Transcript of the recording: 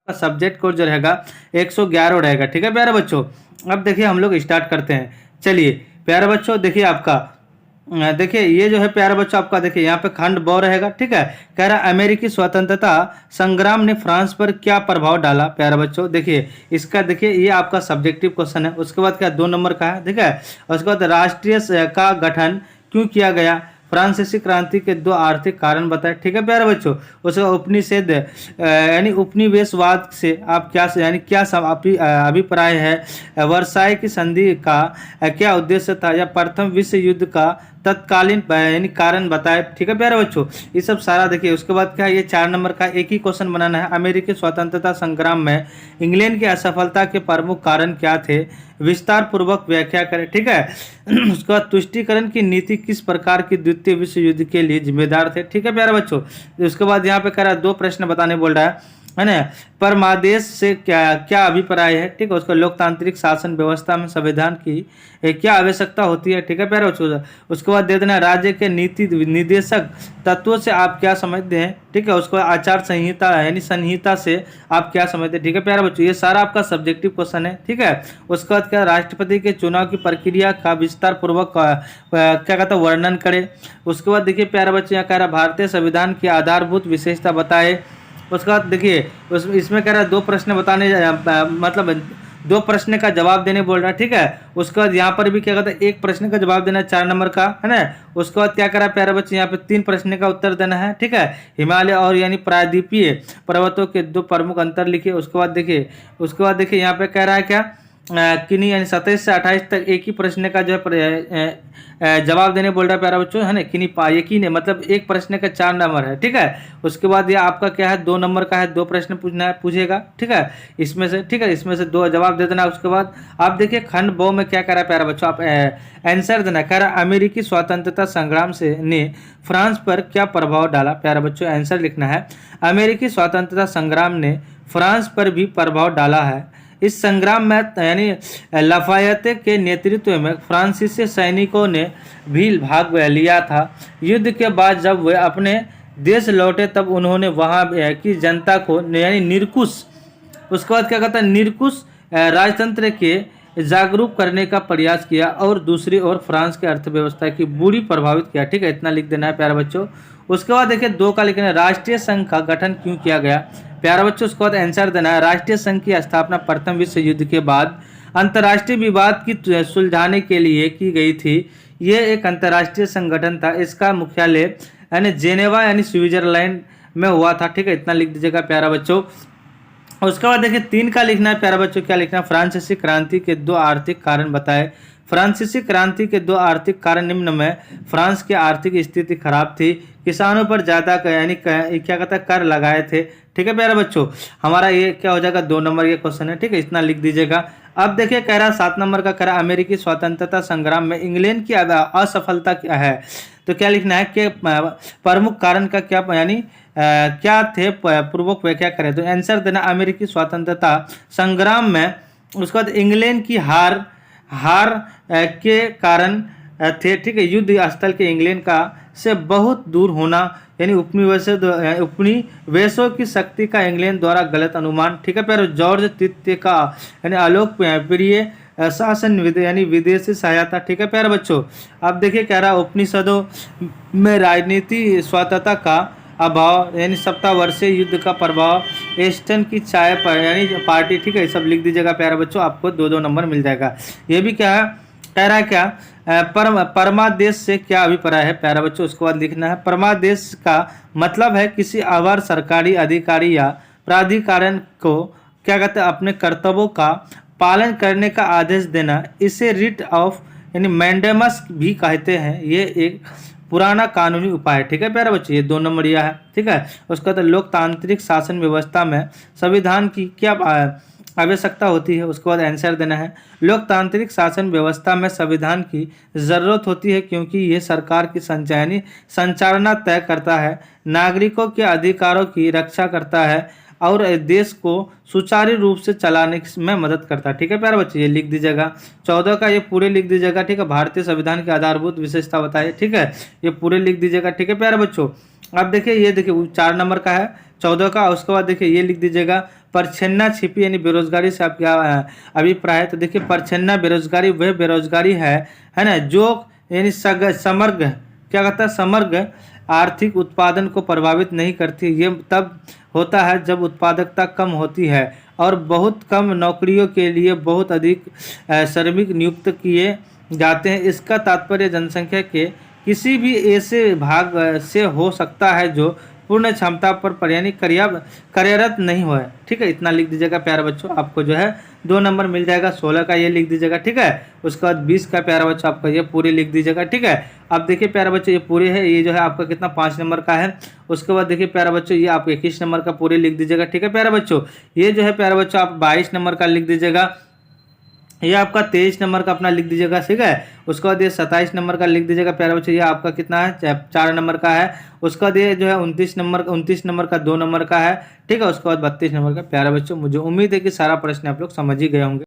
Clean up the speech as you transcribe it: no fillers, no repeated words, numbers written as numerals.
Subject code जो रहेगा 111 रहेगा। ठीक है प्यारे बच्चों, अब देखिए हम लोग स्टार्ट करते हैं। चलिए प्यारे बच्चों, देखिए आपका देखिए ये जो है प्यारे बच्चों आपका देखिए यहाँ पे खंड ब रहेगा। ठीक है, कह रहा अमेरिकी स्वतंत्रता संग्राम ने फ्रांस पर क्या प्रभाव डाला। प्यारे बच्चों देखिए इसका, देखिए ये आपका सब्जेक्टिव क्वेश्चन है। उसके बाद क्या 2 नंबर का है। ठीक है, उसके बाद राष्ट्रीय का गठन क्यों किया गया, फ्रांसीसी क्रांति के 2 आर्थिक कारण बताए। ठीक है प्यारे बच्चों, उसका उपनिषेध यानी उपनिवेशवाद से आप क्या यानी क्या अभिप्राय है, वर्साई की संधि का क्या उद्देश्य था, या प्रथम विश्व युद्ध का तत्कालीन यानी कारण बताए। ठीक है प्यारे बच्चों, ये सब सारा देखिए। उसके बाद क्या है, ये 4 नंबर का एक ही क्वेश्चन बनाना है। अमेरिकी स्वतंत्रता संग्राम में इंग्लैंड की असफलता के प्रमुख कारण क्या थे, विस्तार पूर्वक व्याख्या करें। ठीक है, उसके बाद तुष्टीकरण की नीति किस प्रकार की द्वितीय विश्व युद्ध के लिए जिम्मेदार थे। ठीक है प्यारे बच्चों, उसके बाद यहाँ पे कह रहा है 2 प्रश्न बताने बोल रहा है ना। परमादेश से क्या क्या अभिप्राय है। ठीक है, उसका लोकतांत्रिक शासन व्यवस्था में संविधान की क्या आवश्यकता होती है। ठीक है प्यारे बच्चों, उसके बाद दे देना राज्य के नीति निर्देशक तत्वों से आप क्या समझते हैं। ठीक है, उसको आचार संहिता यानी संहिता से आप क्या समझते हैं। ठीक है प्यारे बच्चों, ये सारा आपका सब्जेक्टिव क्वेश्चन है। ठीक है, उसके बाद क्या राष्ट्रपति के चुनाव की प्रक्रिया का विस्तार पूर्वक क्या कहता है वर्णन करें। उसके बाद देखिए प्यारे बच्चों यहाँ कह रहा भारतीय संविधान की आधारभूत विशेषता बताए। उसके बाद देखिए इसमें कह रहा है 2 प्रश्न बताने मतलब 2 प्रश्न का जवाब देने बोल रहा है। ठीक है, उसके बाद यहाँ पर भी क्या कहता है 1 प्रश्न का जवाब देना है 4 नंबर का, है ना। उसके बाद क्या करा प्यारे बच्चे, यहाँ पे 3 प्रश्न का उत्तर देना है। ठीक है, हिमालय और यानी प्रायद्वीपीय पर्वतों के 2 प्रमुख अंतर लिखिए। उसके बाद देखिए यहाँ पे कह रहा है क्या किन्हीं यानी 27 से 28 तक एक ही प्रश्न का जो है जवाब देने बोल रहा है प्यारा बच्चों, है ना। किन्हीं यकीन है मतलब 1 प्रश्न का 4 नंबर है। ठीक है, उसके बाद ये आपका क्या है 2 नंबर का है, 2 प्रश्न पूछेगा। ठीक है, इसमें से 2 जवाब दे देना। उसके बाद आप देखिए खंड ब में क्या कह रहा है प्यारा बच्चों, आप आंसर देना। कह रहा अमेरिकी स्वतंत्रता संग्राम से ने फ्रांस पर क्या प्रभाव डाला। प्यारा बच्चों आंसर लिखना है, अमेरिकी स्वतंत्रता संग्राम ने फ्रांस पर भी प्रभाव डाला है। इस संग्राम में यानी लफायते के नेतृत्व में फ्रांसीसी सैनिकों ने भी भाग लिया था। युद्ध के बाद जब वे अपने देश लौटे तब उन्होंने वहां की जनता को यानी निरकुश, उसके बाद क्या कहता है निरकुश राजतंत्र के जागरूक करने का प्रयास किया और दूसरी ओर फ्रांस की अर्थव्यवस्था की बुरी प्रभावित किया। ठीक है, इतना लिख देना है प्यारे बच्चों। उसके बाद देखिए 2 का लिखना है, राष्ट्रीय संघ का गठन क्यों किया गया। प्यारे बच्चों उसके बाद आंसर देना है, राष्ट्रीय संघ की स्थापना प्रथम विश्व युद्ध के बाद अंतर्राष्ट्रीय विवाद की सुलझाने के लिए की गई थी। ये एक अंतर्राष्ट्रीय संगठन था, इसका मुख्यालय यानी जेनेवा यानी स्विट्जरलैंड में हुआ था। ठीक है, इतना लिख दीजिएगा प्यारा बच्चों। उसके बाद देखिए 3 का लिखना है प्यारा बच्चों, क्या लिखना है, फ्रांसीसी क्रांति के 2 आर्थिक कारण बताए। फ्रांसीसी क्रांति के 2 आर्थिक कारण निम्न में, फ्रांस की आर्थिक स्थिति खराब थी, किसानों पर ज़्यादा यानी क्या कहता है कर लगाए थे। ठीक है प्यारे बच्चों, हमारा ये क्या हो जाएगा 2 नंबर ये क्वेश्चन है। ठीक है, इतना लिख दीजिएगा। अब देखिए कह रहा 7 नंबर का कह रहा अमेरिकी स्वतंत्रता संग्राम में इंग्लैंड की असफलता क्या है। तो क्या लिखना है कि प्रमुख कारण का क्या यानी क्या थे पूर्वक व्याख्या करें। तो आंसर देना अमेरिकी स्वतंत्रता संग्राम में, उसके बाद इंग्लैंड की हार के कारण थे। ठीक है, युद्ध स्थल के इंग्लैंड का से बहुत दूर होना यानी उपनिवेशों की शक्ति का इंग्लैंड द्वारा गलत अनुमान। ठीक है प्यारे, जॉर्ज तृतीय का यानी आलोक प्रिय शासन यानी विदेशी सहायता। ठीक है प्यारे बच्चों, अब देखिए कह रहा उपनिषदों में राजनीति स्वतंत्रता का अभाव यानी 70 वर्षीय युद्ध का प्रभाव, एस्टन की चाय पर यानी पार्टी। ठीक है, सब लिख दीजिएगा प्यारे बच्चों, आपको 2 नंबर मिल जाएगा। ये भी क्या है कह रहा है क्या परमादेश से क्या अभिप्राय है प्यारा बच्चों। उसके बाद लिखना है, परमादेश का मतलब है किसी अवर सरकारी अधिकारी या प्राधिकरण को क्या कहते हैं अपने कर्तव्यों का पालन करने का आदेश देना। इसे रिट ऑफ यानी मैंडेमस भी कहते हैं। ये एक पुराना कानूनी उपाय है। ठीक है प्यारे बच्चे, ये 2 नंबर यह है। ठीक है, उसका तो लोकतांत्रिक शासन व्यवस्था में संविधान की क्या आवश्यकता होती है। उसके बाद आंसर देना है, लोकतांत्रिक शासन व्यवस्था में संविधान की जरूरत होती है क्योंकि ये सरकार की संचालना तय करता है, नागरिकों के अधिकारों की रक्षा करता है और देश को सुचारू रूप से चलाने में मदद करता है। ठीक है प्यारे बच्चे, ये लिख दीजिएगा। 14 का ये पूरे लिख दीजिएगा। ठीक है, भारतीय संविधान की आधारभूत विशेषता बताइए। ठीक है, ये पूरे लिख दीजिएगा। ठीक है प्यारे बच्चों, अब देखिए ये देखिए 4 नंबर का है 14 का। उसके बाद देखिए ये लिख दीजिएगा, परछन्ना छिपी यानी बेरोजगारी से आप क्या अभिप्राय है? तो देखिए परछन्ना बेरोजगारी वह बेरोजगारी है ना, जो यानी समग्र क्या कहता है, समग्र आर्थिक उत्पादन को प्रभावित नहीं करती। ये तब होता है जब उत्पादकता कम होती है और बहुत कम नौकरियों के लिए बहुत अधिक श्रमिक नियुक्त किए जाते हैं। इसका तात्पर्य जनसंख्या के किसी भी ऐसे भाग से हो सकता है जो पूर्ण क्षमता पर यानी कार्यरत नहीं हो। ठीक है, इतना लिख दीजिएगा प्यारे बच्चों। आपको जो है 2 नंबर मिल जाएगा। 16 का ये लिख दीजिएगा। ठीक है, उसके बाद 20 का प्यारे बच्चों आपका ये पूरे लिख दीजिएगा। ठीक है, अब देखिए प्यारे बच्चों ये पूरे है, ये जो है आपका कितना 5 नंबर का है। उसके बाद देखिए प्यारे बच्चों ये आप 21 नंबर का पूरे लिख दीजिएगा। ठीक है प्यारे बच्चों, ये जो है प्यारे बच्चों आप 22 नंबर का लिख दीजिएगा। ये आपका 23 नंबर का अपना लिख दीजिएगा। ठीक है, उसके बाद ये 27 नंबर का लिख दीजिएगा प्यारे बच्चों। ये आपका कितना है, 4 नंबर का है। उसका बाद ये जो है 29 नंबर का 2 नंबर का है। ठीक है, उसके बाद 32 नंबर का। प्यारे बच्चों मुझे उम्मीद है कि सारा प्रश्न आप लोग समझ ही गए होंगे।